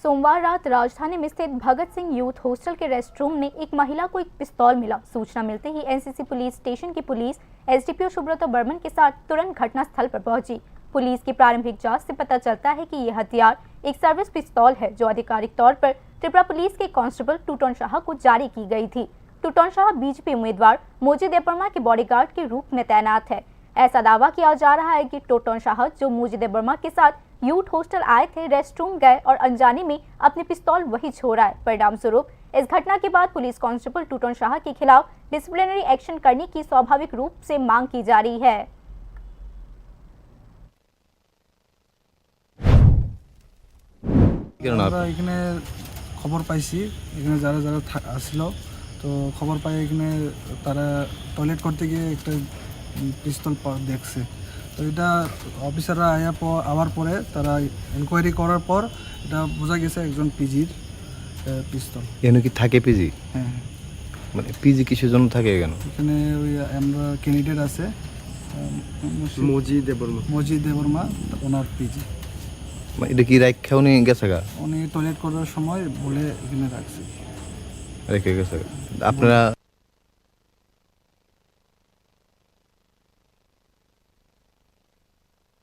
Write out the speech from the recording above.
सोमवार रात राजधानी में स्थित भगत सिंह यूथ हॉस्टल के रेस्टरूम में एक महिला को एक पिस्तौल मिला। सूचना मिलते ही एनसीसी पुलिस स्टेशन की पुलिस एसडीपीओ सुब्रत बर्मन के साथ तुरंत घटनास्थल पर पहुंची। पुलिस की प्रारंभिक जांच से पता चलता है कि यह हथियार एक सर्विस पिस्तौल है जो आधिकारिक तौर पर त्रिपुरा पुलिस के कांस्टेबल टूटन शाह को जारी की गई थी। टूटन शाह बीजेपी उम्मीदवार मोजी देबबर्मा के बॉडीगार्ड के रूप में तैनात है। ऐसा दावा किया जा रहा है कि टूटन शाह जो मोजी देबबर्मा के साथ यूथ हॉस्टल आए थे, रेस्टरूम गए और अनजाने में अपनी पिस्तौल वही छोड़ा है। परिणाम स्वरूप इस घटना के बाद पुलिस कांस्टेबल टूटन शाह के खिलाफ डिसिप्लिनरी एक्शन करने की स्वाभाविक रूप से मांग की जा रही है। এখানে খবর পাইছি এখানে যারা যারা আসছিল তো খবর পাই এখানে তারা টয়লেট করতে গিয়ে একটা পিস্তল দেখছে। তো এটা অফিসাররা আওয়ার পরে তারা ইনকোয়ারি করার পর এটা বোঝা গেছে একজন পিজির পিস্তল। এখানে কি থাকে পিজি? হ্যাঁ, মানে পিজি কিসের জন্য থাকে এখানে? এখানে ওই আমরা ক্যান্ডিডেট আছে মোজি দেববর্মা ওনার পিজি। এটা কি রাখা উনি গেছে গা? উনি টয়লেট করার সময় বলে এখানে রাখছে, রেখে গেছে। আপনারা